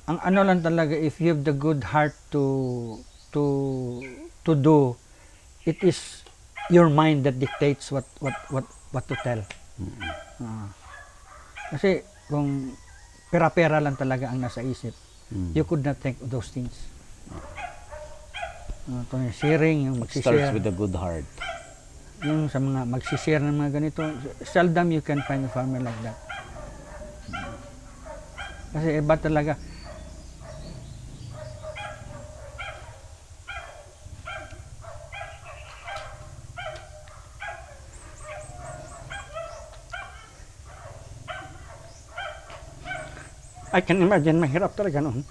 ang ano lang talaga, if you have the good heart to do, it is your mind that dictates what to tell. Kasi kung pera-pera lang talaga ang nasa isip, you could not think of those things. Ito yung sharing, yung It starts magsishare. with a good heart. Yung sa mga magsishare ng mga ganito, seldom you can find a farmer like that. Kasi iba talaga. I can imagine, mahirap talaga noon.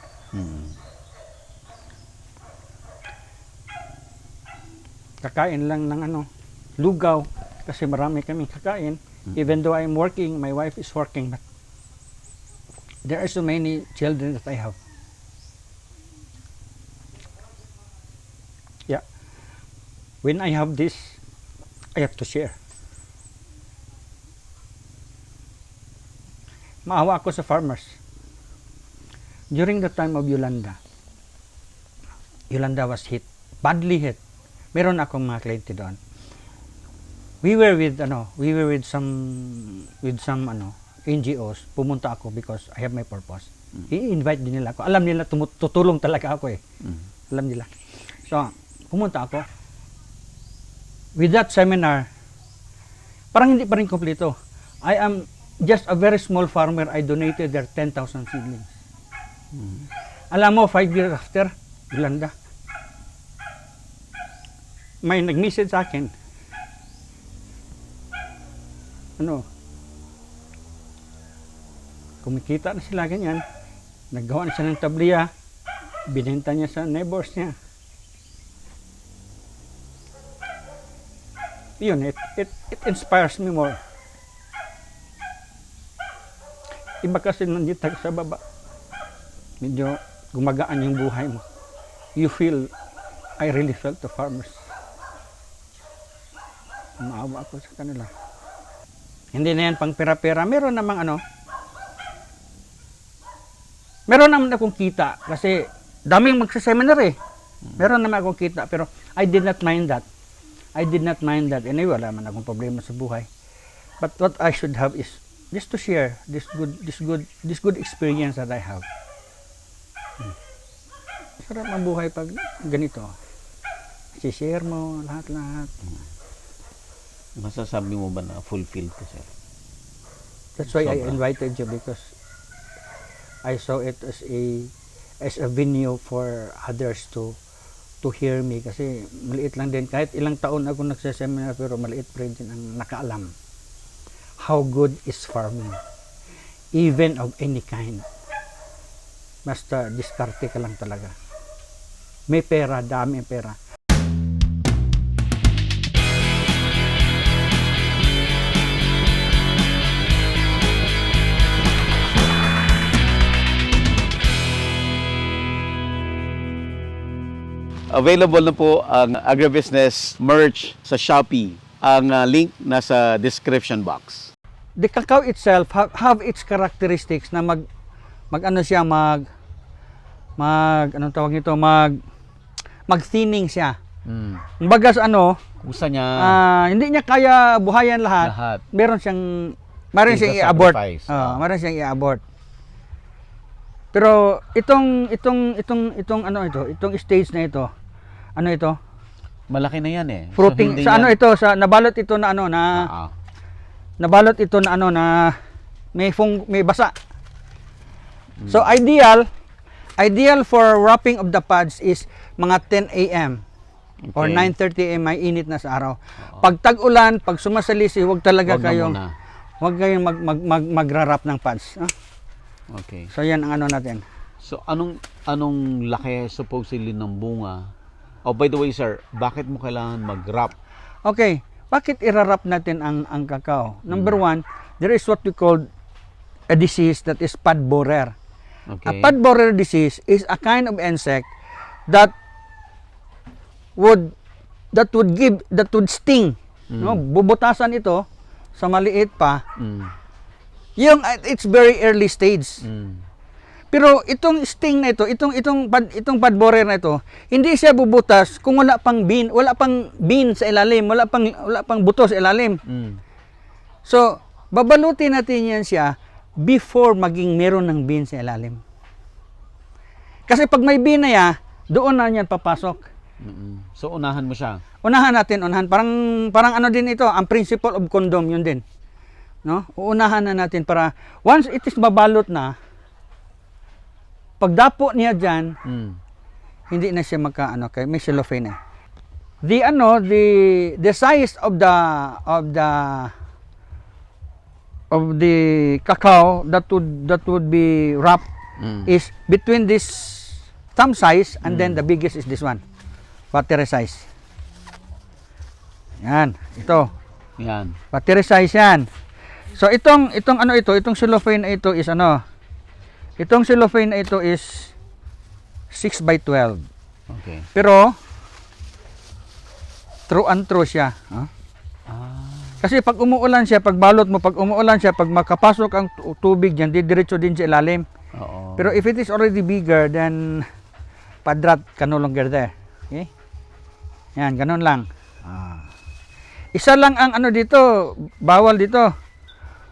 Kakain lang ng ano, lugaw, kasi marami kaming kakain. Even though I'm working, my wife is working, but there are so many children that I have. Yeah. When I have this, I have to share. Maawa ako sa farmers. During the time of Yolanda was hit, badly hit. Meron akong mga kliyente doon. We were with some NGOs. Pumunta ako because I have my purpose. I-invite din nila ako. Alam nila tutulong talaga ako eh. Alam nila. So, pumunta ako. With that seminar, parang hindi pa rin kompleto. I am just a very small farmer. I donated their 10,000 seedlings. Alam mo, 5 years after, Yolanda, may nag-message sa akin. Kumikita na sila ganyan. Naggawa na siya ng tabliya. Binenta niya sa neighbors niya. Yun, it inspires me more. Iba kasi nandito sa baba. Medyo gumagaan yung buhay mo. You feel, I really felt the farmers. Maawa ako sa kanila. Hindi na yan pang pera-pera. Meron naman akong kita kasi daming magsaseminar eh. Meron naman akong kita pero I did not mind that. Anyway, wala man akong problema sa buhay. But what I should have is just to share this good experience that I have. Sarap ang buhay pag ganito. I-share mo lahat-lahat. Masasabi mo ba na fulfilled ka, sir? That's why I invited you because I saw it as a venue for others to hear me kasi maliit lang din. Kahit ilang taon ako nagsaseminar pero maliit pa rin din ang nakaalam. How good is farming? Even of any kind. Basta diskarte ka lang talaga. May pera, dami ang pera. Available na po ang agribusiness merch sa Shopee. Ang link nasa description box. The cacao itself have its characteristics na mag-thinning siya. Kumbaga sa Kusa niya. hindi niya kaya buhayan lahat. Meron siyang i-abort. Meron siyang i-abort. Pero itong stage na ito, Malaki na yan eh. fruiting So, sa sa nabalot ito na nabalot ito na may basa. So ideal for wrapping of the pods is mga 10 a.m. or 9:30 a.m. may init na sa araw. Pag tag-ulan, pag sumasalisi, huwag kayong magra-wrap ng pods. Okay. So yan ang natin. So anong laki supposedly ng bunga? Oh, by the way, sir, bakit mo kailangan mag-wrap? Okay, bakit i-wrap natin ang kakao? Number one, there is what we call a disease that is pod borer. Okay. A pod borer disease is a kind of insect that would sting. No, bubutasan ito sa maliit pa. Yung it's very early stage. Pero itong sting na ito, itong pad borer na ito, hindi siya bubutas kung wala pang bean sa ilalim, wala pang buto sa ilalim. Mm. So, babalutin natin yan siya before maging meron ng bean sa ilalim. Kasi pag may bean na yan, doon na yan papasok. Mm-mm. So unahan mo siya. Unahan. Parang ano din ito, ang principle of condom, yun din. No? Uunahan na natin para, once it is babalot na, pagdapo niya dyan, hindi na siya may cellophane eh. The size of the cacao that would be wrapped is between this thumb size and then the biggest is this one. Battery size. Yan, ito. Yan. Battery size yan. So itong cellophane na ito is itong cellophane na ito is 6 by 12. Okay. Pero true and true siya. Kasi pag umuulan siya, pag makapasok ang tubig diyan, didiretso din sa ilalim. Oo. Pero if it is already bigger, then padrat can no longer there. Okay? Yan, ganun lang. Isa lang ang dito, bawal dito.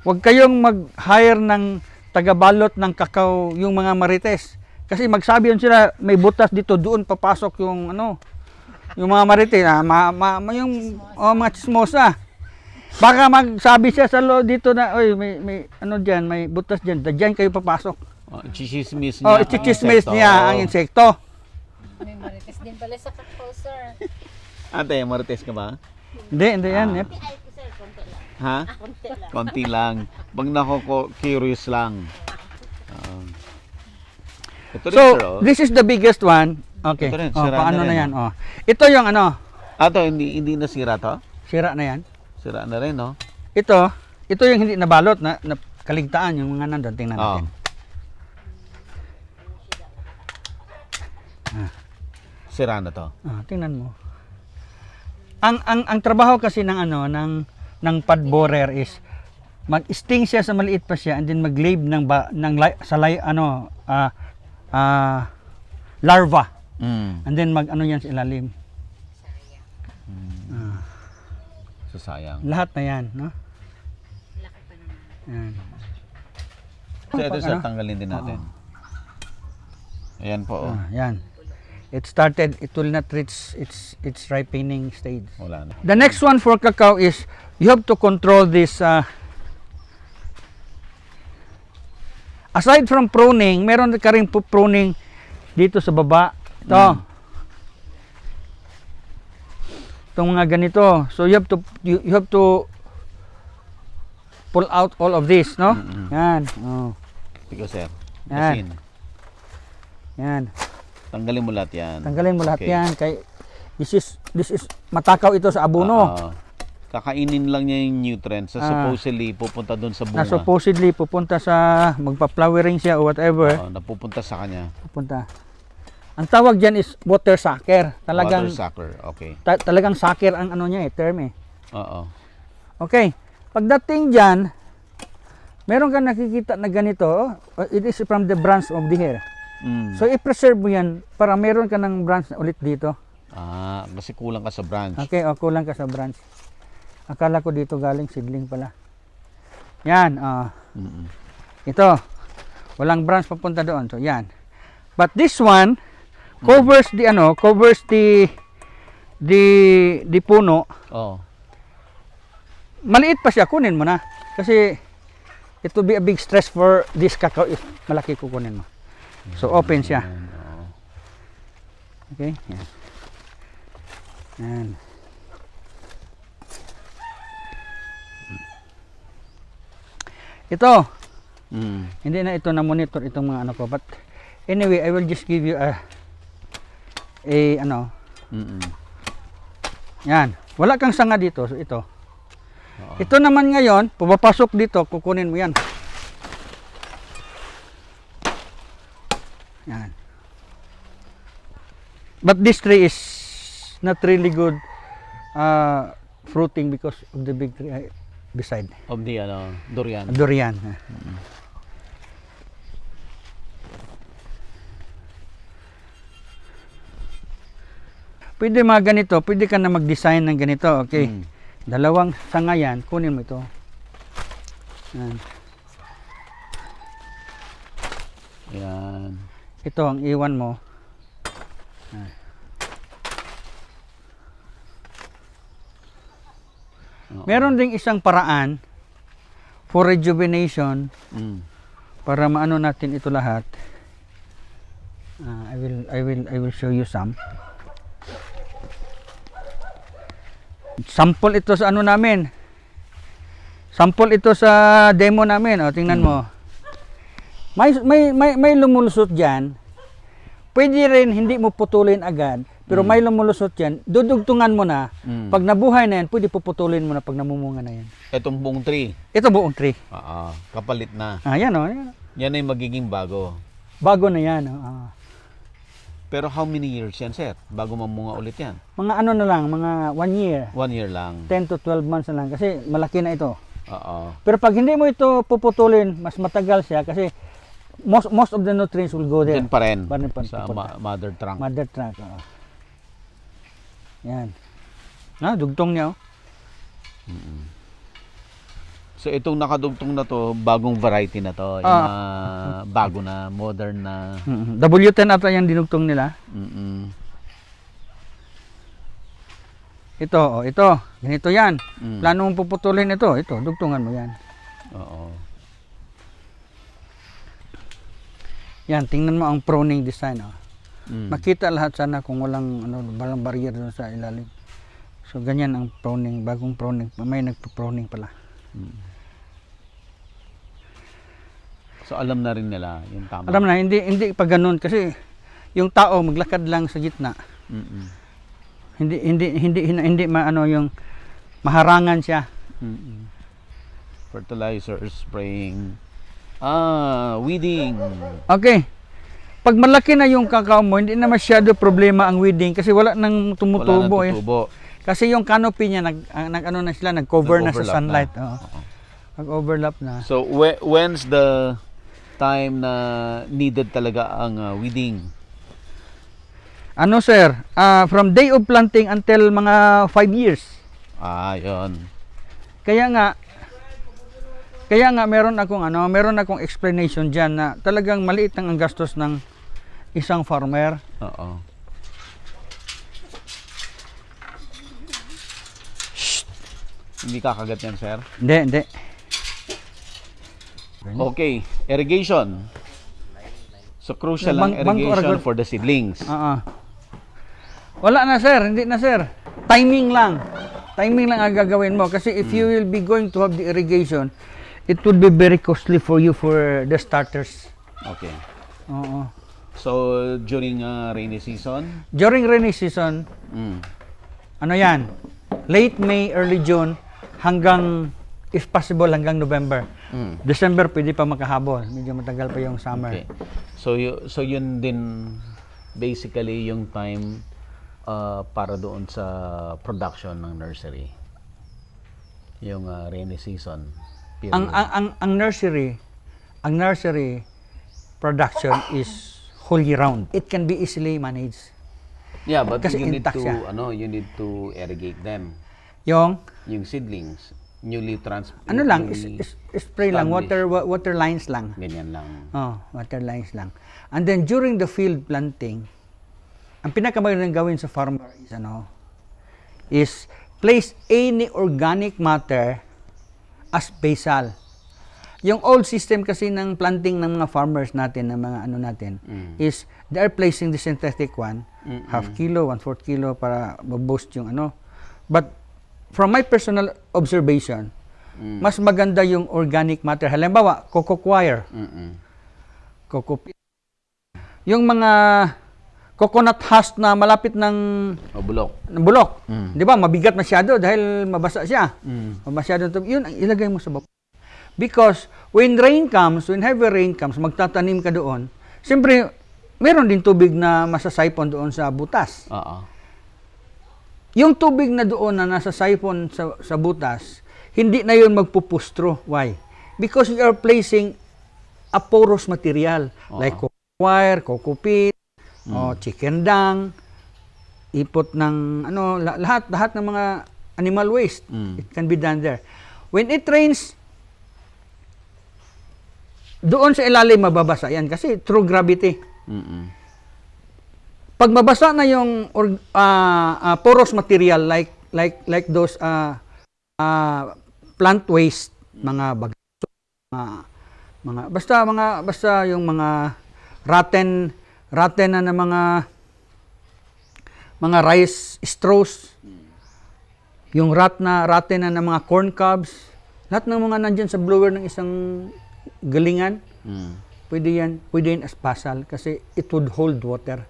Huwag kayong mag-hire ng tagabalot ng kakao yung mga marites. Kasi magsabi yun sila, may butas dito, doon papasok yung yung mga marites, yung mga chismosa. Baka magsabi siya sa dito na, oy, may diyan, may butas diyan, diyan kayo papasok. Chichismis niya. Chichismis niya ang insekto. May marites din pala sa kakao, sir. Ate, marites ka ba? Hindi yan. Yep. Ay, sir, konti lang. Ha? Konti lang. Konti lang. Pag curious lang. Ito rin, So, sir, oh. this is the biggest one. Okay. Ito rin, Oh, sira paano na na rin, yan? Oh. Ito yung Ato, hindi nasira to? sira na yan. Sira na rin, no? Ito yung hindi nabalot na kaligtaan yung mga nandun. Tingnan Oo. natin. Sira na to. Tingnan mo. Ang trabaho kasi ng pad borer is mag-sting siya sa maliit pa siya and then mag-lab larva and then yan sa ilalim. So, sayang. Lahat na yan, no? Laki pa naman. Yan. So, ito, sir, tanggalin din natin. Ayan po, oh. Yan. It will not reach its ripening stage. Wala na. The next one for cacao is you have to control this. Aside from pruning, meron ka rin pruning dito sa baba. Ito. Itong mga ganito. So you have to pull out all of this, no? Yan. Oh. Because, sir. Yan. Yan. Yan. Tanggalin mo lahat yan. Tanggalin mo lahat Okay. yan. This is matakaw ito sa abono. Kakainin lang niya yung nutrients. So, supposedly, pupunta doon sa Na bunga. supposedly pupunta sa magpa-flowering siya or whatever. Napupunta sa kanya. Pupunta. Ang tawag diyan is water sucker. Talagang Water sucker. Okay. talagang sucker ang niya term eh. Oo. Okay. Pagdating diyan, meron kang nakikita na ganito, it is from the branch of the hair. So i-preserve mo yan para meron ka ng branch na ulit dito. Kasi kulang ka sa branch. Okay, kulang ka sa branch. Akala ko dito galing seedling pala. Yan, ito. Walang branch papunta doon. So yan. But this one covers the puno. Oh. Maliit pa siya, kunin mo na. Kasi it will be a big stress for this cacao if malaki kukunin mo. So open siya. Okay? Yan. Yan. Ito. Hindi na ito na monitor itong mga ko, but anyway, I will just give you a yan. Wala kang sanga dito, so ito. Ito naman ngayon, pumapasok dito, kukunin mo yan. Yan. But this tree is not really good fruiting because of the big tree beside. Of the durian. Durian. Pwede mga ganito, pwede ka na mag-design ng ganito, okay? Mm. Dalawang sanga yan, kunin mo ito. Yan. Yan. Ito ang iwan mo. Oo. Meron ding isang paraan for rejuvenation Mm. para maano natin ito lahat. I will show you some. Sample ito sa ano namin. Sample ito sa demo namin. O, tingnan mo. May lumulusot diyan. Pwede rin hindi mo putulin agad, pero may lumulusot yan, dudugtungan mo na. Mm. Pag nabuhay na yan, pwede puputulin mo na pag namumunga na yan. Itong buong tree. Ito buong tree. Oo. Kapalit na. Yan o. Yan. Yan ay magiging bago. Bago na yan. O. Pero how many years yan, sir? Bago mamunga ulit yan? Mga ano na lang, mga 1 year. 1 year lang. 10 to 12 months na lang kasi malaki na ito. Oo. Pero pag hindi mo ito puputulin, mas matagal siya kasi most of the nutrients will go there. Diyan pa rin. Pa rin pa- Sa pupunta. mother trunk. Mother trunk. Oo. Yan. Dugtong niya. So itong nakadugtong na to, bagong variety na to. Yung bago na, modern na. W10 ata yung dinugtong nila. Mm-mm. Ito, ito. Ganito yan. Mm. Plano mong puputulin ito. Ito, dugtungan mo yan. Oo. Yan, tingnan mo ang pruning design. Oh. Mm. Makita lahat sana kung walang walang barrier doon sa ilalim. So ganyan ang pruning, bagong pruning. May nagpo-pruning pala. So alam na rin nila yung tama. Alam na, hindi pa ganun kasi yung tao maglakad lang sa gitna. Mm-mm. Hindi maano yung maharangan siya. Mm-mm. Fertilizer, spraying. Weeding. Okay. Pag malaki na yung kakao mo, hindi na masyado problema ang weeding kasi wala nang Wala tumutubo. nang tutubo. Kasi yung canopy niya nag-ano na sila, nag-cover na sa Nag-overlap sunlight. na. Oo. Nag-overlap na. So when's the time na needed talaga ang weeding? Ano sir? From day of planting until mga 5 years. Yun. Kaya nga meron akong explanation diyan na talagang maliit ang gastos ng isang farmer. Oo. Hindi kakagat yan, sir. Hindi. Okay, irrigation. So crucial ang Bangko irrigation aragod. for the seedlings. Wala na sir, hindi na sir. Timing lang. Timing lang ang gagawin mo kasi if you will be going to have the irrigation, it will be very costly for you for the starters. Okay. Oo. So during rainy season, During rainy season, ano yan? Late May, early June, hanggang, if possible, hanggang November. December, pwede pa makahabol. Medyo matagal pa yung summer. okay. So yun din basically yung time para doon sa production ng nursery. Yung rainy season period. Ang nursery production is whole year round. It can be easily managed. Yeah, but kasi you need intact to siya. you need to irrigate them. Yung Seedlings, newly spray lang, established. water lines lang. Ganyan lang. Water lines lang. And then during the field planting, ang pinakamagandang gawin sa farmer is place any organic matter as basal. Yung old system kasi ng planting ng mga farmers natin, ng mga is they are placing the synthetic one, half kilo, 1/4 kilo para ma-boost yung But from my personal observation, mas maganda yung organic matter. Halimbawa, coco coir, coco peat. Yung mga coconut husk na malapit ng bulok. Di ba? Mabigat masyado dahil mabasa siya. Masyado yun ang ilagay mo sa baba. Because when heavy rain comes, magtatanim ka doon, siyempre, meron din tubig na masasipon doon sa butas. Yung tubig na doon na nasa siphon sa butas, hindi na yun magpupustro. Why? Because you are placing a porous material like coco wire, coco peat, chicken dung. ipot ng ano lahat ng mga animal waste. Mm. It can be done there. When it rains, doon sa ilalim mababasa yan kasi through gravity. Mm-mm. Pag mabasa na yung porous material like those plant waste, mga bagaso, basta yung mga rotten na mga rice straws, yung rotten na ng mga corn cobs, lahat ng mga nandyan sa blower ng isang galingan, pwede yan as basal kasi it would hold water.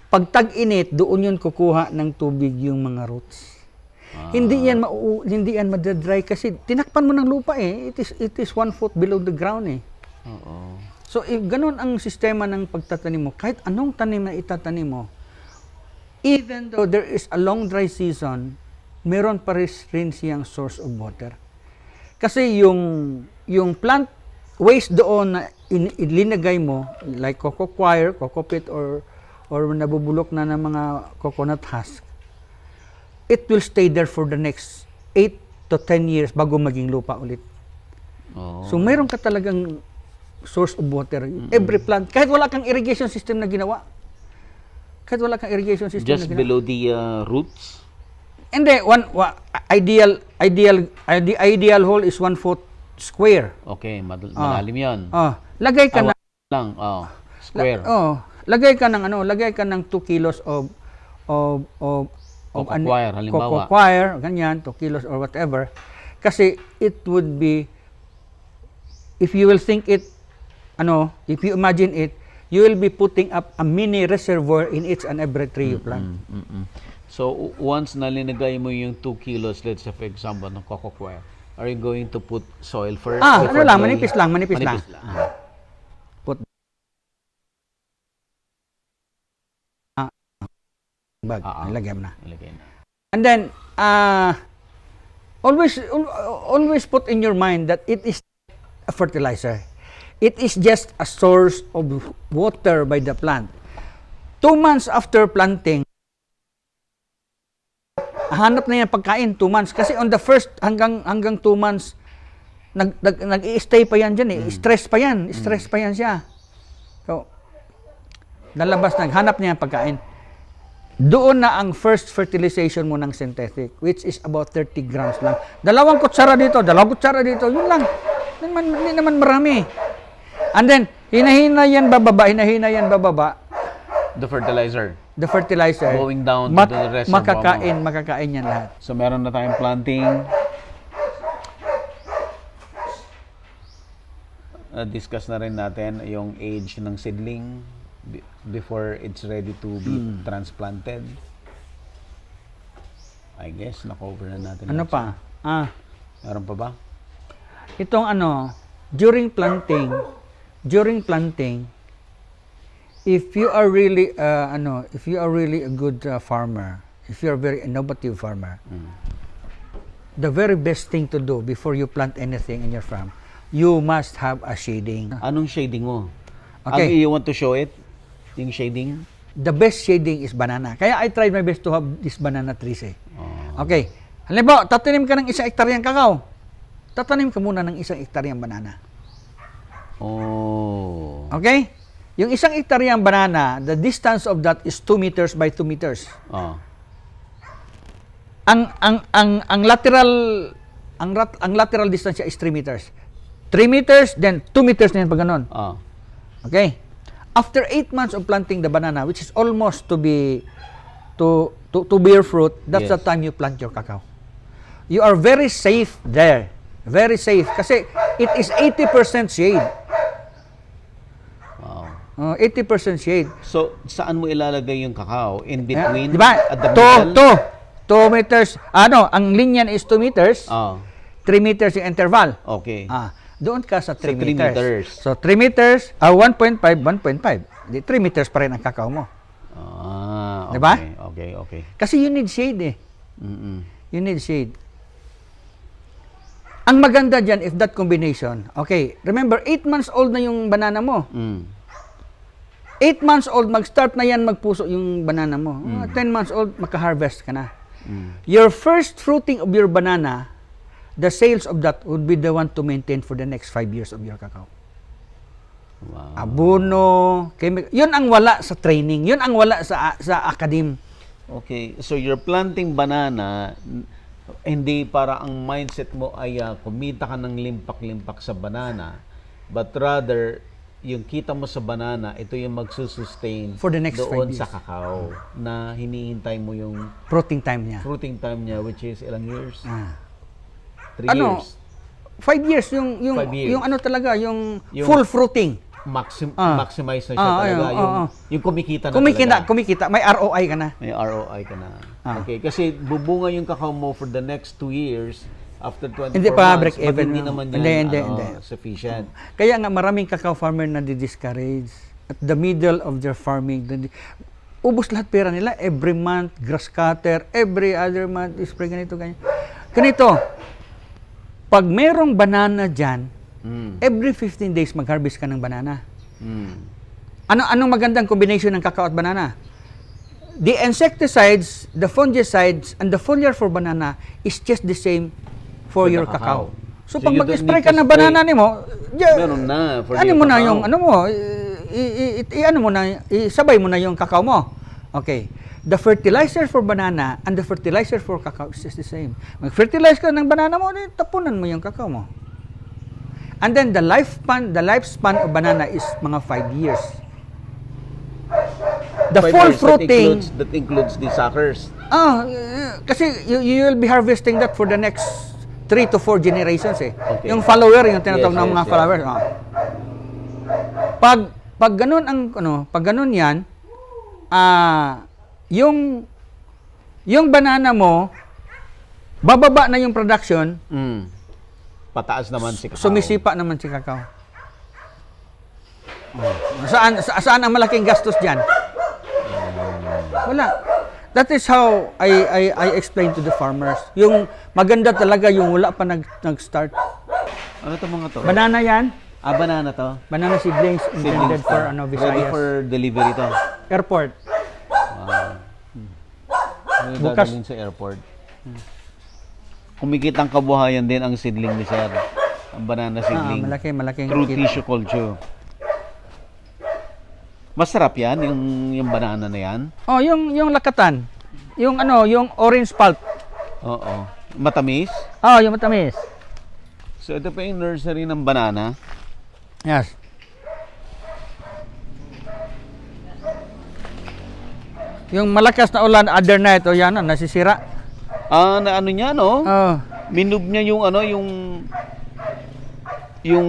Pag tag-init, doon yun kukuha ng tubig yung mga roots. Hindi yan madadry kasi tinakpan mo ng lupa eh. It is 1 foot below the ground eh. Oo. So, if ganun ang sistema ng pagtatanim mo, kahit anong tanim na itatanim mo, even though there is a long dry season, meron pa rin siyang source of water. Kasi yung plant waste doon na ilinagay mo, like cocoa coir, cocoa pit, or nabubulok na ng mga coconut husk, it will stay there for the next 8 to 10 years bago maging lupa ulit. Oo. So, mayroon ka talagang source of water. Every plant, kahit wala kang irrigation system na ginawa. Just below the roots? Hindi, the ideal hole is 1 foot square. Okay, malalim yan. Lagay ka na Lang, square. lagay ka ng 2 kilos of Cocoa coir, halimbawa. cocoa coir, ganyan, 2 kilos or whatever. Kasi it would be, if you will think it, if you imagine it, you will be putting up a mini reservoir in each and every tree you plant. So, once nalinagay mo yung 2 kilos, let's say for example, ng cocoa coir, are you going to put soil first? Manipis lang. Put bag, nilagay mo na. Ilagay na. And then, always put in your mind that it is a fertilizer. It is just a source of water by the plant. 2 months after planting, hanap na yan pagkain, 2 months. Kasi on the first, hanggang 2 months, nag-i-stay pa yan dyan eh. Stress pa yan siya. So, lalabas, naghanap niya yung pagkain. Doon na ang first fertilization mo ng synthetic, which is about 30 grams lang. 2 kutsara dito, yun lang. Hindi naman marami. And then, hinahina yan bababa. The fertilizer. Going down to the rest makakain yan lahat. So, meron na tayong planting. Discuss na rin natin yung age ng seedling before it's ready to be transplanted. I guess, na-cover na natin. Ano pa? Meron pa ba? Itong during planting, if you are really a good farmer, if you are a very innovative farmer, the very best thing to do before you plant anything in your farm, you must have a shading. Anong shading mo? Okay. You want to show it? Yung shading? The best shading is banana. Kaya I tried my best to have these banana trees eh. Okay. Halimbawa, tatanim ka ng 1 hektaryang kakao. Tatanim ka muna ng 1 hektaryang banana. Okay? Yung 1 hektaryang banana, the distance of that is 2 meters by 2 meters. Ang lateral distance is 3 meters. 3 meters, then 2 meters na yan pag ganon. Okay? After 8 months of planting the banana, which is almost to bear fruit, that's the time you plant your cacao. You are very safe there. Very safe. Kasi it is 80% shade. Wow. 80% shade. So, saan mo ilalagay yung cacao? In between? Diba? At the middle? 2 meters. Ang linyan is 2 meters. 3 meters yung interval. Okay. Doon ka sa 3 3 meters. meters. So, 3 meters, 1.5. Di 3 meters pa rin ang kakao mo. Okay. Diba? Okay. Kasi you need shade eh. You need shade. Ang maganda dyan, if that combination, okay, remember, 8 months old na yung banana mo. 8 8 months old, mag-start na yan magpuso yung banana mo. 10 months old, maka-harvest ka na. Your first fruiting of your banana, the sales of that would be the one to maintain for the next 5 years of your cacao. Wow. Abono, yun ang wala sa training, yun ang wala sa academe. Okay, so you're planting banana, hindi para ang mindset mo ay kumita ka ng limpak-limpak sa banana, but rather, yung kita mo sa banana, ito yung magsusustain For the next 5 doon years. sa cacao na hinihintay mo yung Fruiting time niya. fruiting time niya, which is ilang years? 3 Ano? years. 5 years, yung 5 years. yung ano talaga, yung Yung- full fruiting. Maximize na siya talaga. Yung kumikita na talaga. Kumikita, may ROI ka na. May ROI ka na. Ah. Okay, kasi bubunga yung cacao mo for the next 2 years after 24 Hindi pa months. break but even. Hindi no? naman yan Hindi. sufficient. Kaya nga maraming cacao farmer na di-discourage at the middle of their farming. Ubus lahat pera nila every month, grass cutter, every other month, spray ganito, ganyan. Ganito, pag merong banana dyan, every 15 days mag-harvest ka ng banana. Anong magandang combination ng cacao at banana? The insecticides, the fungicides, and the foliar for banana is just the same for For your the cacao. cacao. So, So pag you don't mag-spray need ka to ng banana nimo, Meron na for ano your mo na cacao. yung ano mo, ano mo na, isabay mo na yung cacao mo. Okay. The fertilizer for banana and the fertilizer for cacao is just the same. Mag-fertilize ka ng banana mo, tapunan mo yung cacao mo. And then the lifespan of banana is mga 5 years. The 5 full years, fruiting, that includes the suckers. kasi you will be harvesting that for the next 3 to 4 generations eh. Okay. Yung follower, yung tinatawag Yes, ng mga yes, followers. Pag ganun ang pag ganun 'yan, yung banana mo bababa na yung production, Pataas naman si cacao. sumisipa naman si cacao. Saan ang malaking gastos diyan? Wala. That is how I explain to the farmers. Yung maganda talaga yung wala pa nag-start. Ano to mga to? Banana 'yan. Banana to. Banana seedlings intended Seedlings for to. Ready Visayas. for delivery to. Airport. Ano Bukas. dadalhin sa airport? Kumikitang kabuhayan din ang seedling ni Sir. Ang banana seedling. Malaking Through kita. tissue culture. Masarap yan, yung banana na yan. Oh, yung lakatan. Yung orange pulp. Oo. Matamis. Oh, yung matamis. So ito pa yung nursery ng banana. Yes. Yung malakas na ulan other night, yan nasisira. Na ano niya, no? Oh. Minub niya yung yung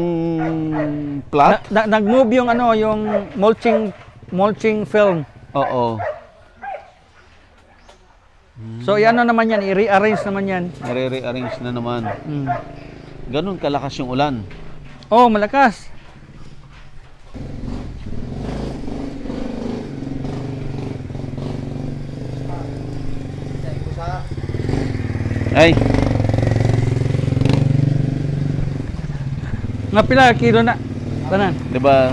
plot. Nag-move yung yung mulching film. Oo. So naman yan, i-rearrange naman yan. Nare-rearrange na naman. Mm. Ganun kalakas yung ulan. Oh, malakas. Ay, Nga pila kilo na. Tanan. 'di ba?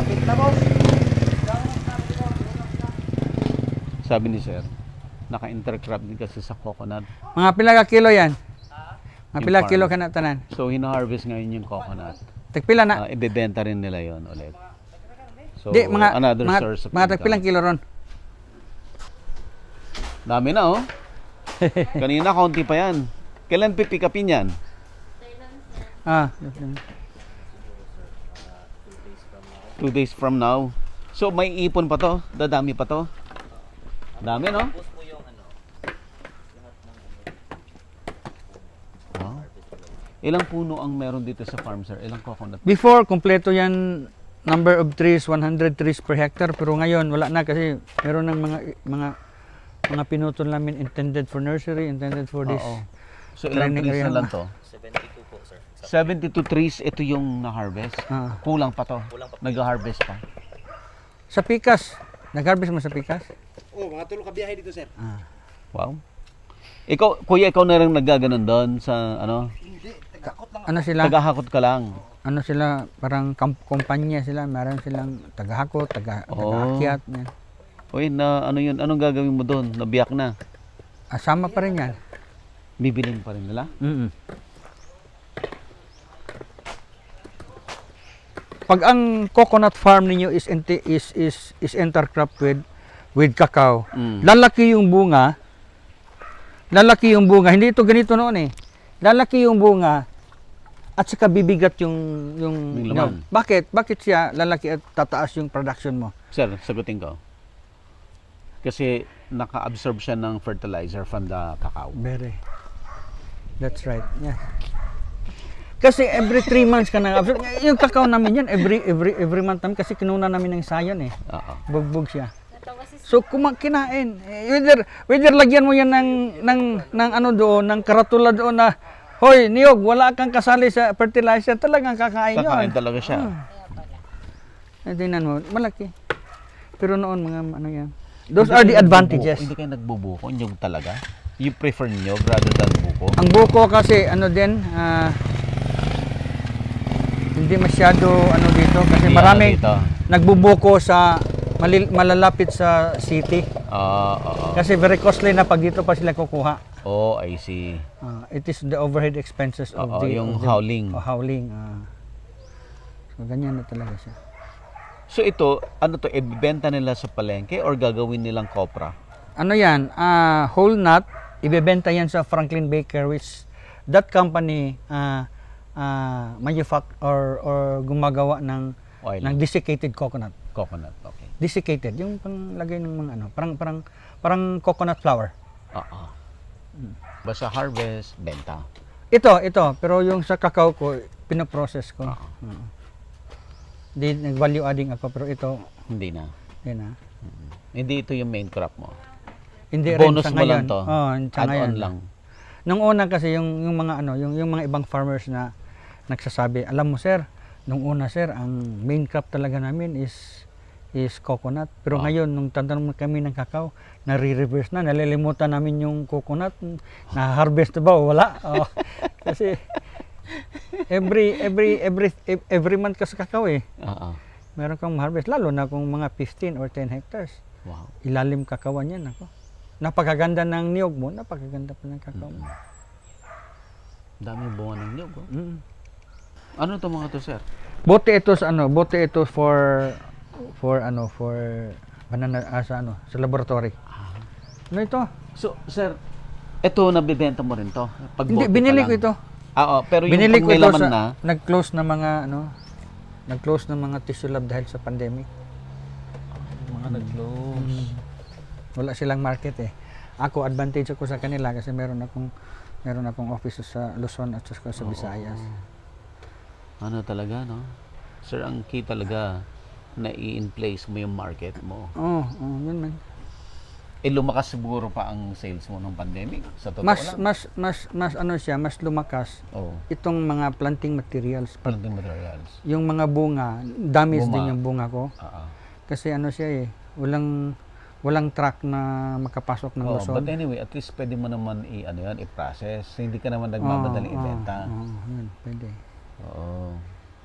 Sabi ni Sir, naka-intercrop din kasi sa coconut. Mga pila ka kilo yan. Mga Yung pila farm. kilo ka na tanan. So, hina-harvest ngayon yung coconut. Tagpila na. Ibebenta rin nila yon ulit. So, Di, another source of mga income. tagpilang kilo ron. Dami na, oh. Kanina, kaunti pa yan. Kailan pipikapin yan? Ah. 2 days from now. So, may ipon pa to? Dadami pa to? Dami, no? Wow. Ilang puno ang meron dito sa farm, sir? Ilang coconut? Before, kompleto yan, number of trees, 100 trees per hectare. Pero ngayon, wala na kasi meron ng mga pinutol namin intended for nursery, intended for this. Oo. So, ilang training trees area na lang to? 72 po, sir. 72 trees, ito yung na-harvest. Ah. Kulang pa to. Nag-harvest pa. Sa Pikas, nag-harvest mo sa Pikas? Oh, mga tulo ka biyahe dito, sir. Wow. Ikaw, kuya, ikaw na rin naggaganon doon sa, Ano sila? tagahakot ka lang. ano sila, parang kumpanya sila, meron silang tagahakot, tagaakyat. Yan. Uy, na ano yun? Anong gagawin mo doon? Nabiyak na. Asama pa rin yan. Bibilin pa rin nila? Mm. Pag ang coconut farm ninyo is intercrop with cacao, lalaki yung bunga. Hindi ito ganito noon eh. Lalaki yung bunga at saka bibigat yung laman. Bakit siya lalaki at tataas yung production mo? Sir, sagutin ko. Kasi naka-absorb siya ng fertilizer from the cacao. Very. That's right. Yeah. Kasi every 3 months ka nang absorb. Yung cacao namin yan, every month namin kasi kinuna namin ng sayon eh. Oo. Bugbog siya. Natawa si So kinain. Whether lagyan mo yan ng ano doon, ng karatula doon na, hoy, niyog, wala kang kasali sa fertilizer, talagang kakain yun. Kakain talaga siya. Tingnan mo, malaki. Pero noon mga ano yan. Those are the advantages. Hindi kayo nagbubuko, nyug talaga? You prefer nyug rather than buko? Ang buko kasi ano din, hindi masyado ano dito kasi Hindi maraming dito. nagbubuko sa malalapit sa city. Oo. Kasi very costly na pag dito pa sila kukuha. Oh, I see. It is the overhead expenses of Oo, yung howling. Howling. So ganyan na talaga siya. So ito, ano to, ibebenta nila sa palengke or gagawin nilang kopra? Ano yan? Whole nut, ibebenta yan sa Franklin Baker, which that company or gumagawa ng Oil. ng desiccated coconut. Coconut, okay. Desiccated, yung panglagay ng mga ano, parang coconut flour. Oo. Basta harvest, benta. Ito, pero yung sa cacao ko, pinoprocess ko. Di nag-value adding ako, pero ito, Hindi na. yun na. Hindi ito yung main crop mo. Hindi Bonus rin sa mo lang ngayon. to. Sa ngayon. Add-on lang. Nung una kasi yung mga ano, yung mga ibang farmers na nagsasabi, alam mo sir, nung una sir, ang main crop talaga namin is coconut. Pero ngayon, nung tanong kami ng cacao, nare-reverse na, nalilimutan namin yung coconut. Na-harvest na ba o wala? Kasi every month ka sa cacao eh. Oo. Meron kang harvest, lalo na kung mga 15 or 10 hectares. Wow. Ilalim kakawan yan ako. Napakaganda ng niyog mo, napakaganda pa ng kakao mo. Dami bunga ng nyug. Oh. Mm. Ano to mga to, sir? Bote ito for banana sa laboratory. Ano ito? So, sir, ito nabibenta mo rin to? Pag Hindi, bote binili pa ko lang. ito. Oo, pero yung Binili pag ko may ito laman sa na, nag-close na mga tissue lab dahil sa pandemic. mga nag-close. Wala silang market eh. Ako advantage ako sa kanila kasi meron akong office sa Luzon at saka sa Visayas. Ano talaga, no? Sir, ang key talaga na i-in place mo yung market mo. Yun man. Lumakas siguro pa ang sales mo ng pandemic. Sa totoo Mas lang. mas lumakas Oh, itong mga planting materials. planting materials. Yung mga bunga, damage Bunga. din yung bunga ko. Oo. Kasi ano siya eh, walang truck na makapasok ng Oh, Luzon. but anyway, at least pwede mo naman i-process. Hindi ka naman nagmamadaling ibenta. Yun, pwede. Oo.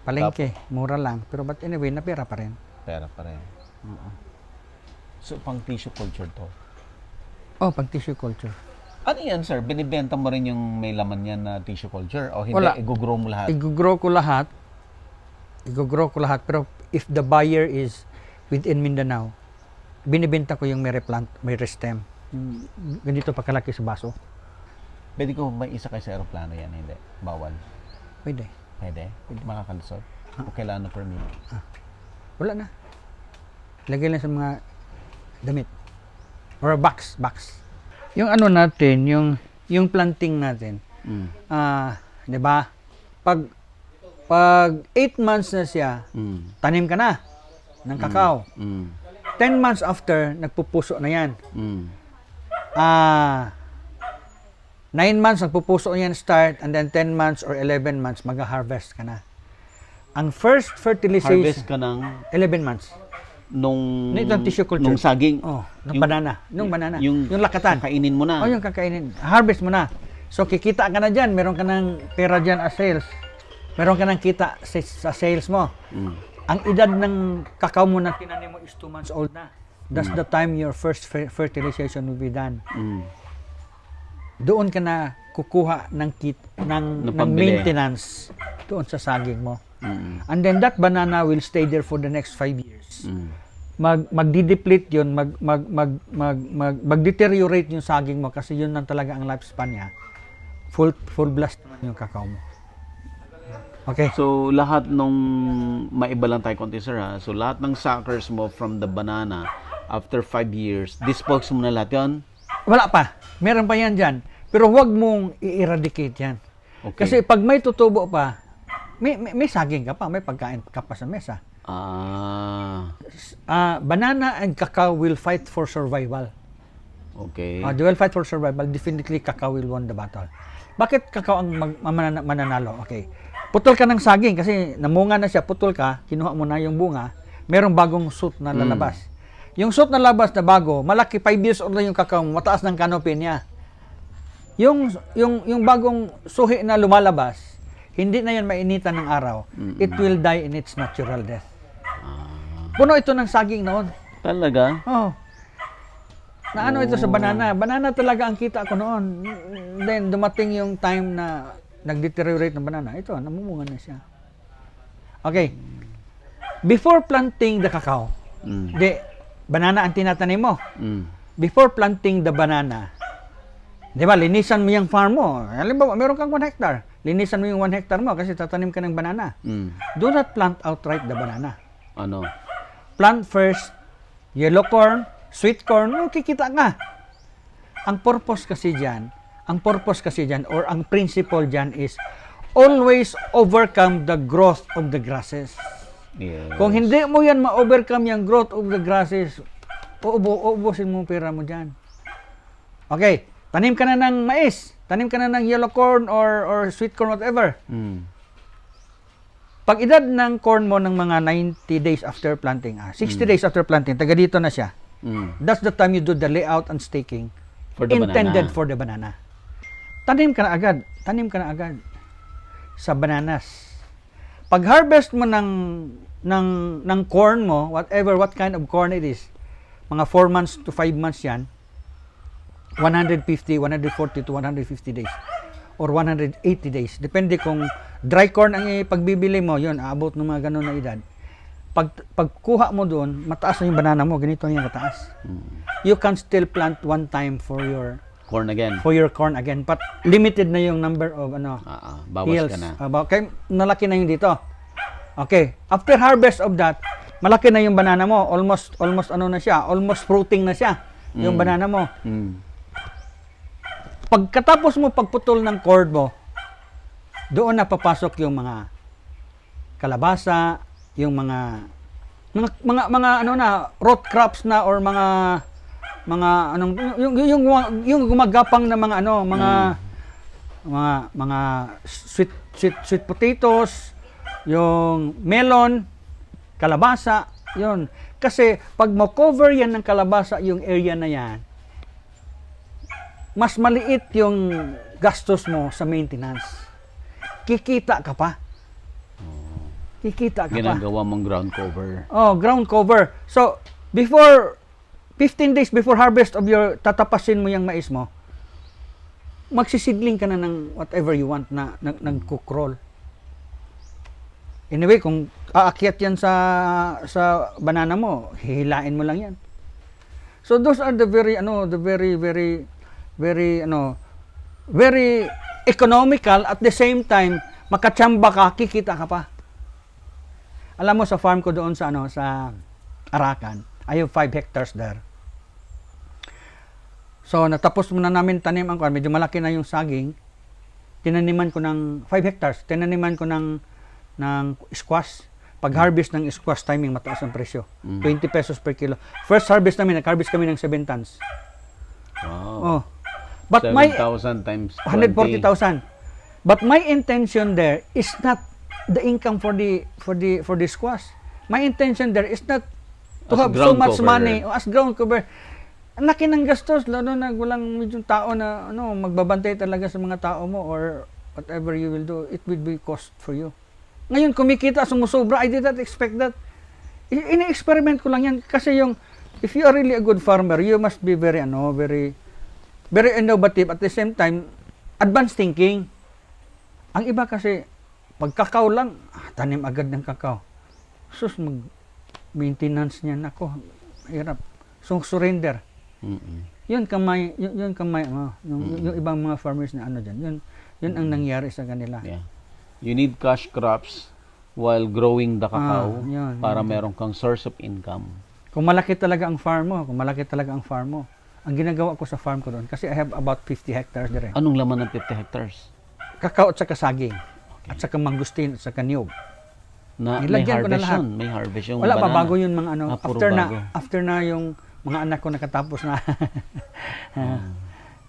Palengke, mura lang. Pero but anyway, napira pa rin. Pera pa rin. So, pang tissue culture to. Pag tissue culture. Ano yan, sir? Binibenta mo rin yung may laman yan na tissue culture? O hindi, Wala. i-grow mo lahat? I-grow ko lahat. Pero if the buyer is within Mindanao, binibenta ko yung may replant, may restem. Yung ganito pa kalaki sa baso. Pwede ko may isa kay sa aeroplano yan? Hindi. Bawal. Pwede. Pwede? Makakalusot? O kailangan na permit? Wala na. Lagay lang sa mga damit. Or box. Yung ano natin, yung planting natin, Mm. 'di ba? Pag 8 months na siya, Mm. tanim ka na ng kakao. Mm. 10 months after, nagpupuso na yan. Mm. 9 months, nagpupuso na yan start, and then 10 months or 11 months, mag-harvest ka na. Ang first fertilization, Harvest ka ng 11 months. nung Itong tissue culture. nung saging. Nung banana. Yung lakatan. Kainin mo na. Yung kakainin. Harvest mo na. So, kikita ka na dyan. Meron ka ng pera dyan as sales. Meron ka ng kita sa sales mo. Ang edad ng kakao mo na tinanim mo is 2 months old na. That's the time your first fertilization will be done. Doon ka na kukuha ng ng pambili. maintenance doon sa saging mo. And then that banana will stay there for the next 5 years. Magdi-deplete yun, mag-deteriorate yung saging mo kasi yun lang talaga ang lifespan niya. Full blast naman yung kakao mo. Okay. So, lahat nung, maiba lang tayo konti, sir, ha? So, lahat ng suckers mo from the banana, after 5 years, dispose mo na lahat yun? Wala pa. Meron pa yan dyan. Pero huwag mong i-eradicate yan. Okay. Kasi pag may tutubo pa, may saging ka pa, may pagkain ka pa sa mesa. Banana and cacao will fight for survival. Okay. They will fight for survival. Definitely, cacao will win the battle. Bakit cacao ang mananalo? Okay. Putol ka ng saging kasi namunga na siya, putol ka, kinuha mo na yung bunga, merong bagong shoot na lalabas. Yung shoot na labas na bago, malaki, 5 years old na yung cacao, mataas ng canopy niya. Yung bagong suhi na lumalabas, hindi na yan mainitan ng araw. It will die in its natural death. Puno ito ng saging noon. Talaga? Oh. Naano ito sa banana. Banana talaga ang kita ko noon. Then dumating yung time na nag-deteriorate ng banana. Ito, namumunga na siya. Okay. Before planting the cacao, banana ang tinatanim mo. Before planting the banana, di ba, linisan mo yung farm mo. Halimbawa, meron kang 1 hectare. Linisan mo yung 1 hectare mo kasi tatanim ka ng banana. Do not plant outright the banana. Ano? Plant first yellow corn, sweet corn, kikita nga. Ang purpose kasi dyan, or ang principle dyan is always overcome the growth of the grasses. Yes. Kung hindi mo yan ma-overcome yung growth of the grasses, uubusin mo pera mo dyan. Okay, tanim ka na ng mais, tanim ka na ng yellow corn or sweet corn, whatever. Pag edad ng corn mo ng mga 90 days after planting, 60 days after planting, taga dito na siya. That's the time you do the layout and staking For the intended banana. for the banana. Tanim ka na agad sa bananas. Pag harvest mo ng corn mo, what kind of corn it is, mga 4 months to 5 months yan, 140 to 150 days. Or 180 days. Depende kung dry corn ang pagbibili mo, yun, aabot ng mga ganun na edad. Pagkuha mo doon, mataas na yung banana mo, ganito yung kataas. You can still plant one time for your Corn again. corn again, but limited na yung number of Bawas hills. ka na. Okay, nalaki na yung dito. Okay, after harvest of that, malaki na yung banana mo, almost na siya, almost fruiting na siya, yung banana mo. Pagkatapos mo pagputol ng cord mo, doon na papasok yung mga kalabasa, yung mga root crops na or mga yung gumagapang na mga sweet potatoes, yung melon, kalabasa, yun. Kasi pag mo-cover yan ng kalabasa yung area na yan, mas maliit yung gastos mo sa maintenance. Kikita ka pa. Ginagawa mong ground cover. Ground cover. So, before 15 days before harvest of your tatapasin mo yung mais mo, magsisidling ka na ng whatever you want na nagkukrol. Anyway, kung aakyat yan sa banana mo, hihilain mo lang yan. So those are the very economical, at the same time makatsamba ka, kikita ka pa. Alam mo, sa farm ko doon sa Arakan, I have 5 hectares there. So natapos muna namin tanim ang medyo malaki na yung saging. Tinaniman ko ng 5 hectares, tinaniman ko ng squash. Pag harvest ng squash timing, mataas ang presyo. 20 pesos per kilo. First harvest namin, nag-harvest kami ng 7 tons. Wow. But 7,000 times 20. 140,000. But my intention there is not the income for the squash. My intention there is not to As have so ground much cover. money as ground cover. Ang laki ng gastos, lalo na walang medyo tao na magbabantay talaga sa mga tao mo or whatever you will do, it will be cost for you. Ngayon, kumikita, sumusobra. I did not expect that. Ini-experiment ko lang yan. Kasi yung, if you are really a good farmer, you must be very, very innovative. At the same time, advanced thinking. Ang iba kasi, pag kakao lang, tanim agad ng kakao. Sus, mag-maintenance niyan ako. Hirap. So, surrender. Yun kamay, yung ibang mga farmers na ano dyan. Yun ang nangyari sa kanila. Yeah. You need cash crops while growing the cacao yun, para meron kang source of income. Kung malaki talaga ang farm mo, ang ginagawa ko sa farm ko doon, kasi I have about 50 hectares dire. Anong laman ng 50 hectares? Kakao at saka saging, at saka mangustin, at saka niyog. Na, may Nilagyan ko na harvest lahat. yun. May harvest yung Wala pa, banana. bago yun mga ano. Puro After bago. after na yung mga anak ko nakatapos na.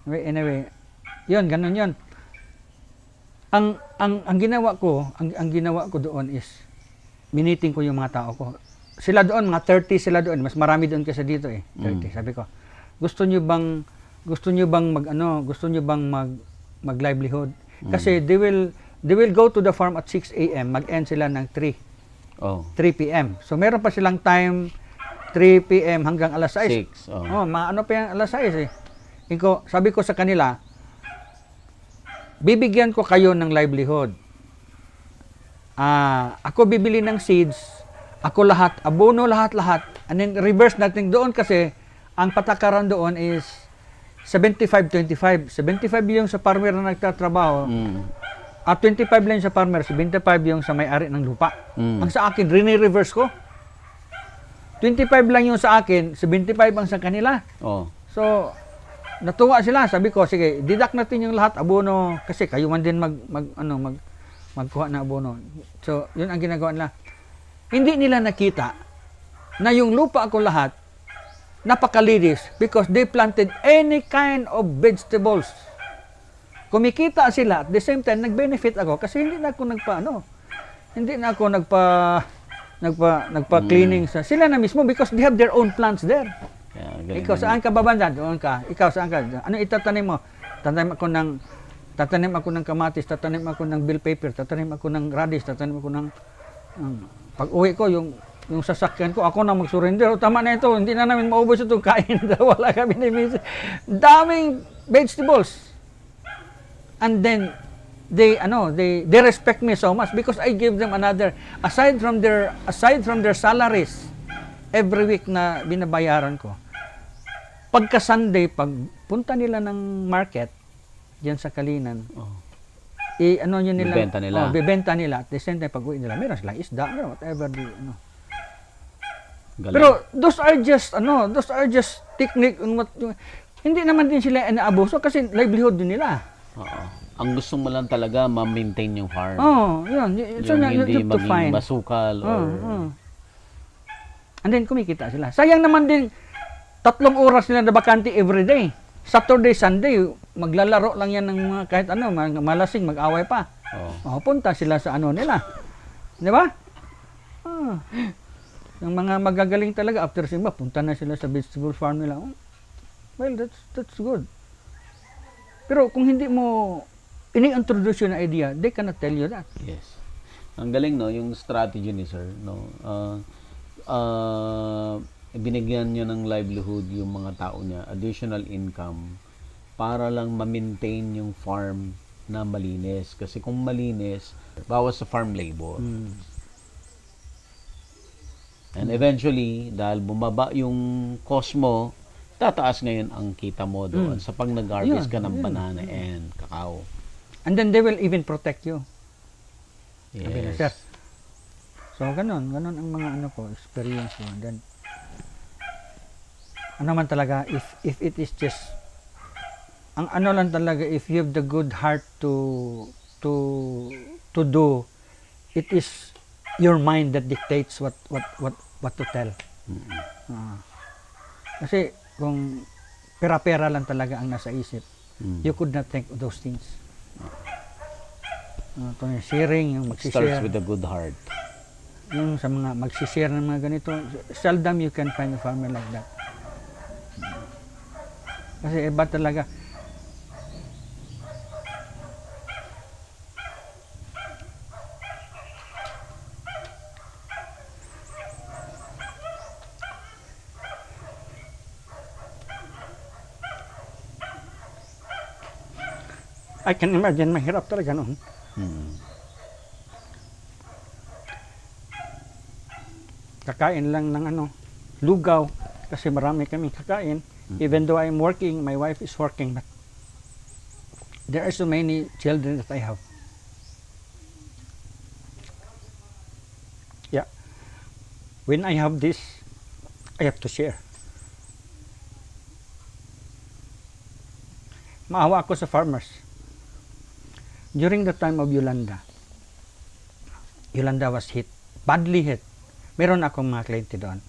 Anyway, yun, ganun yun. Ang ginawa ko doon is miniting ko yung mga tao ko. Sila doon, mga 30 sila doon, mas marami doon kaysa dito eh. 30. Sabi ko, gusto niyo bang mag livelihood? Kasi they will go to the farm at 6 AM, mag-end sila ng 3 PM. So meron pa silang time 3 PM hanggang alas 6. 6. Ano pa yung alas 6 eh. Sabi ko sa kanila, bibigyan ko kayo ng livelihood. Ako bibili ng seeds, ako lahat, abono lahat, and then reverse natin doon kasi ang patakaran doon is 75-25. 75 yung sa farmer na nagtatrabaho, at 25 lang sa farmer, 75 yung sa may-ari ng lupa. Ang sa akin, rini-reverse ko. 25 lang yung sa akin, 75 ang sa kanila. So, natuwa sila. Sabi ko, sige, deduct natin yung lahat, abono, kasi kayo man din magkuha na abono. So, yun ang ginagawa nila. Hindi nila nakita na yung lupa ko lahat, napakalinis because they planted any kind of vegetables. Kumikita sila at the same time nag-benefit ako kasi hindi na ako nagpa-cleaning sa sila na mismo because they have their own plants there. Ikaw saan ka babanda? Doon ka. Ikaw saan ka? Ano itatanim mo? Tatanim ako ng kamatis, tatanim ako ng bell pepper, tatanim ako ng radish, tatanim ako ng pag-uwi ko yung sasakyan ko, ako na mag-surrender. Tama na ito, hindi na namin maubos itong kain. Wala kami ni Mrs. Daming vegetables. And then they respect me so much because I give them another aside from their salaries every week na binabayaran ko. Pagka Sunday, pag punta nila ng market diyan sa Kalinan, bibenta nila. At the same time, pag-uwi nila, meron silang isda, meron whatever. Pero those are just technique. Hindi naman din sila inaabuso kasi livelihood din nila. Ang gusto mo lang talaga, ma-maintain yung farm. Yun. So, yung hindi to maging masukal or... And then, kumikita sila. Sayang naman din, 3 oras nila na bakante everyday. Saturday, Sunday, maglalaro lang yan ng mga kahit ano, malasing, mag-away pa. Punta sila sa ano nila. Di ba? Yung mga magagaling talaga, after simba, punta na sila sa vegetable farm nila. Well, that's good. Pero kung hindi mo ini-introduce yun na idea, they cannot tell you that. Yes. Ang galing, no? Yung strategy ni sir, no? Binigyan nyo ng livelihood yung mga tao niya, additional income, para lang ma-maintain yung farm na malinis. Kasi kung malinis, bawas sa farm labor. And eventually, dahil bumaba yung cost mo, tataas ngayon ang kita mo doon sa pag nag-harvest ka ng banana and cacao. And then they will even protect you. Yes. Sir. So, ganun ang mga experience ko. And then, man talaga, if it is just, ang lang talaga, if you have the good heart to do, it is your mind that dictates what to tell. Kasi, kung pera-pera lang talaga ang nasa isip, you could not think of those things. Yung sharing, yung magsishare. Starts with a good heart. Yung sa mga magsishare ng mga ganito, seldom you can find a farmer like that. Kasi iba talaga. I can imagine, mahirap talaga noon. Mm. Kakain lang ng lugaw kasi marami kaming kakain. Even though I'm working, my wife is working, but there are so many children that I have. Yeah. When I have this, I have to share. Maawa ako sa farmers. During the time of Yolanda was hit, badly hit. Meron akong mga kliyente doon.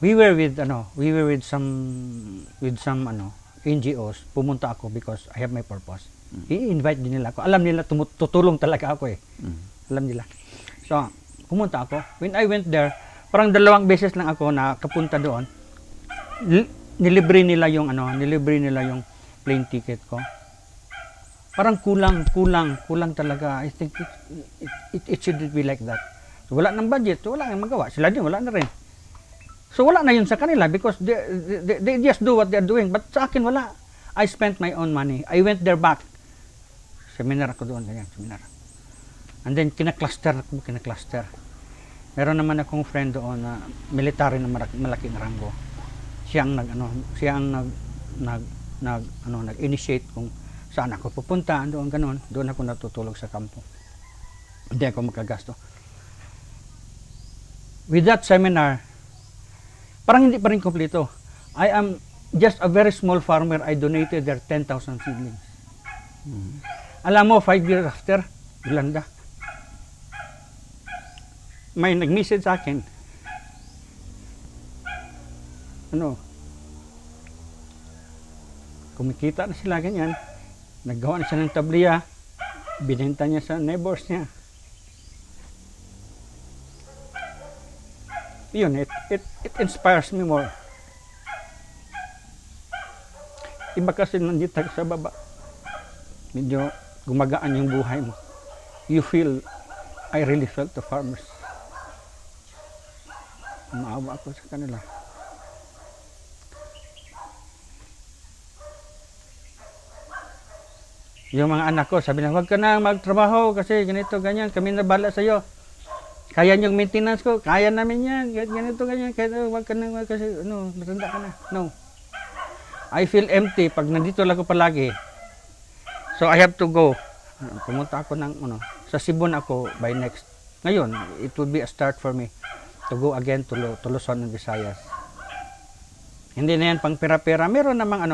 We were with some NGOs. Pumunta ako because I have my purpose. I-invite din nila ako. Alam nila tutulong talaga ako eh. Alam nila. So, pumunta ako. When I went there, parang 2 beses lang ako nakapunta doon. Nilibre nila yung plane ticket ko. Parang kulang talaga. I think it should be like that. So, wala ng budget, so wala nang magawa. Sila din, wala na rin. So wala na yun sa kanila because they just do what they're doing. But sa akin, wala. I spent my own money. I went there back. Seminar ako doon, ganyan, seminar. And then, kinakluster. Meron naman akong friend doon na military na malaking rango. Siya ang nag-initiate kung saan ako pupunta, doon ganon. Doon ako natutulog sa kampo. Hindi ako makagasto. With that seminar, parang hindi pa rin kompleto. I am just a very small farmer. I donated their 10,000 seedlings. Alam mo, 5 years after, Yolanda, may nag-message sa akin. Kumikita na sila ganyan. Naggawa na siya ng tabliya. Binenta niya sa neighbors niya. Yun, it inspires me more. Iba kasi nandito sa baba. Medyo gumagaan yung buhay mo. You feel, I really felt the farmers. Maawa ako sa kanila. Yung mga anak ko, sabi na, huwag ka na magtrabaho kasi ganito, ganyan, kami na bala sa'yo. Kaya yung maintenance ko, kaya namin yan, ganito, ganyan, kaya huwag ka na, kasi, matanda ka na. No. I feel empty pag nandito lang ako palagi. So, I have to go. Pumunta ako sa Cebu na ako by next. Ngayon, it will be a start for me to go again to Luzon and Visayas. Hindi na yan pang pera-pera. Meron naman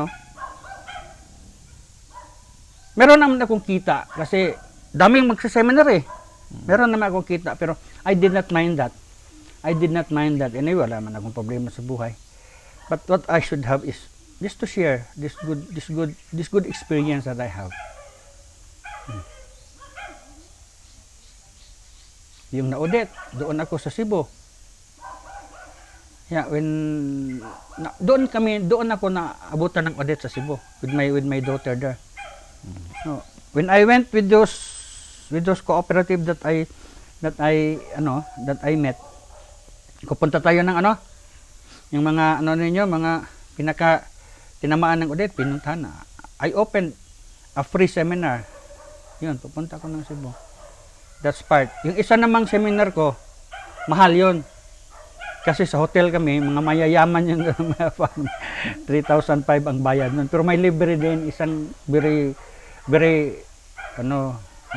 akong kita kasi daming magsaseminar eh. Meron naman akong kita pero I did not mind that. Anyway, wala man akong problema sa buhay. But what I should have is just to share this good experience that I have. Yung na-audit, doon ako sa Cebu. Yeah, doon ako na abutan ng audit sa Cebu with my daughter there. No, when I went with those cooperative that I met, pupunta tayo ng yung mga mga pinaka tinamaan ng audit, pinuntahan na. I opened a free seminar. Yun, pupunta ko ng Cebu. That's part. Yung isa namang seminar ko, mahal yun. Kasi sa hotel kami, mga mayayaman yung mga farm. 3,500 ang bayad nun. Pero may libre din, isang very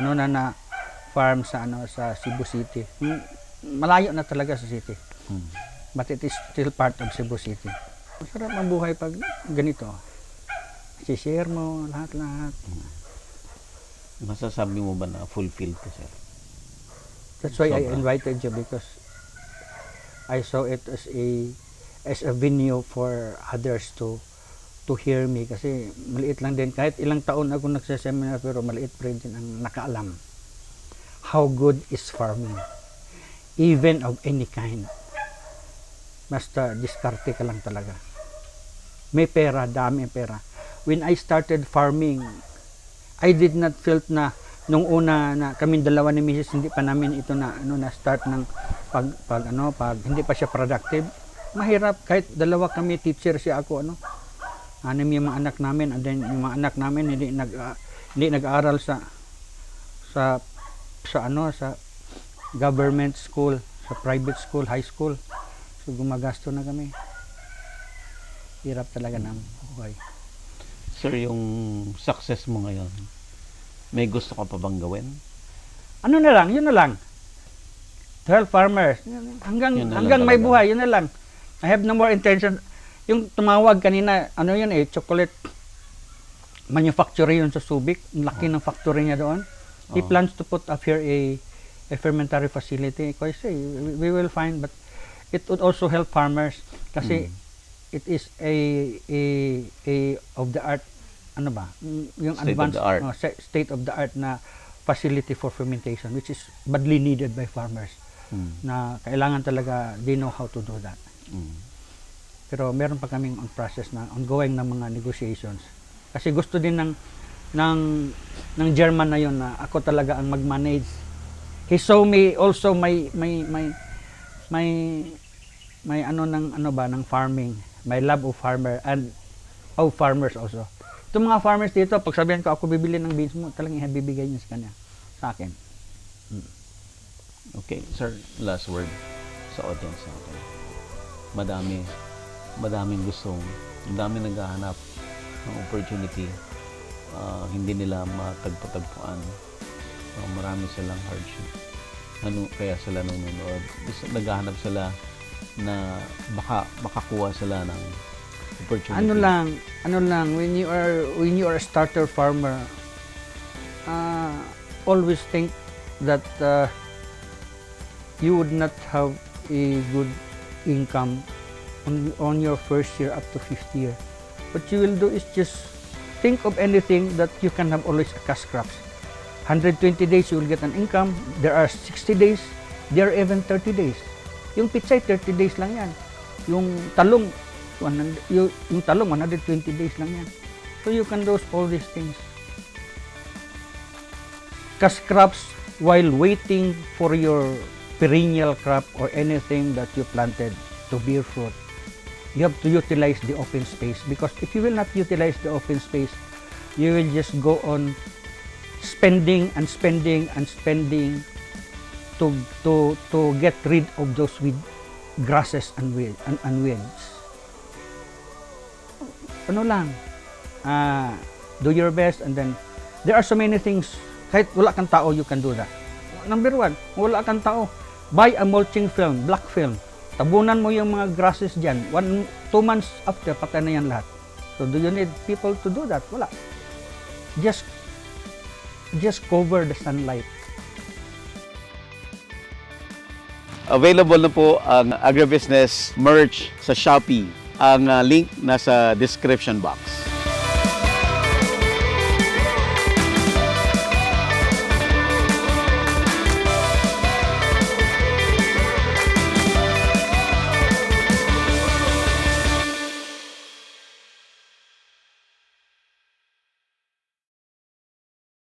na farm sa Cebu City. Malayo na talaga sa city. But it is still part of Cebu City. Masarap ang buhay pag ganito. Si-share mo lahat-lahat. Masasabi mo ba na fulfilled ka, sir? That's why I invited you because I saw it as a venue for others to hear me kasi maliit lang din. Kahit ilang taon ako nagsaseminar pero maliit pa rin din ang nakaalam. How good is farming? Even of any kind. Basta diskarte ka lang talaga. May pera, dami pera. When I started farming, I did not felt na nung una na kaming dalawa ni Mrs. hindi pa namin ito na start ng pag hindi pa siya productive. Mahirap kahit dalawa kami, teacher siya ako Anim yung mga anak namin, and then yung mga anak namin hindi nag-aaral sa government school, sa private school, high school. So gumagasto na kami. Hirap talaga ng buhay. Sir, yung success mo ngayon, may gusto ka pa bang gawin? Ano na lang, yun na lang. 12 farmers. Hanggang Yun na lang hanggang may talaga. buhay, yun na lang. I have no more intention. Yung tumawag kanina, ano yun chocolate manufacturer yun sa Subic. Ang laki ng factory niya doon. He Oh. plans to put up here a fermentary facility. I say, we will find, but it would also help farmers kasi it is a of the art, ano ba? Yung State of advanced the art. state of the art na facility for fermentation, which is badly needed by farmers. Na kailangan talaga they know how to do that. Pero meron pa kaming process na ongoing na mga negotiations. Kasi gusto din ng German na yon na ako talaga ang mag-manage. He saw me also may ng farming, my love of farmer and of farmers also. Itong mga farmers dito, pag sabihan ko ako bibili ng beans mo, talagang ibibigay niya sa akin. Okay, sir, last word sa audience natin. Madaming naghahanap ng opportunity. Hindi nila matagpo-tagpuan. Marami silang hardship. Kaya sila nanonood. Naghahanap sila na baka makakuha sila ng opportunity. Ano lang, when you are a starter farmer, always think that you would not have a good income on your first year up to 5th year. What you will do is just think of anything that you can have always a cash crops. 120 days you will get an income. There are 60 days. There are even 30 days. Yung pitsay 30 days lang yan. Yung talong 120 days lang yan. So you can do all these things. Cash crops while waiting for your perennial crop or anything that you planted to bear fruit. You have to utilize the open space, because if you will not utilize the open space, you will just go on spending to get rid of those grasses and weeds. Ano lang, do your best, and then there are so many things. Kahit wala kang tao, you can do that. Number 1, wala kang tao, buy a mulching film, black film. Tabunan mo yung mga grasses dyan. 2 months after, patay na yan lahat. So, do you need people to do that? Wala. Just cover the sunlight. Available na po ang agribusiness merch sa Shopee. Ang link nasa description box.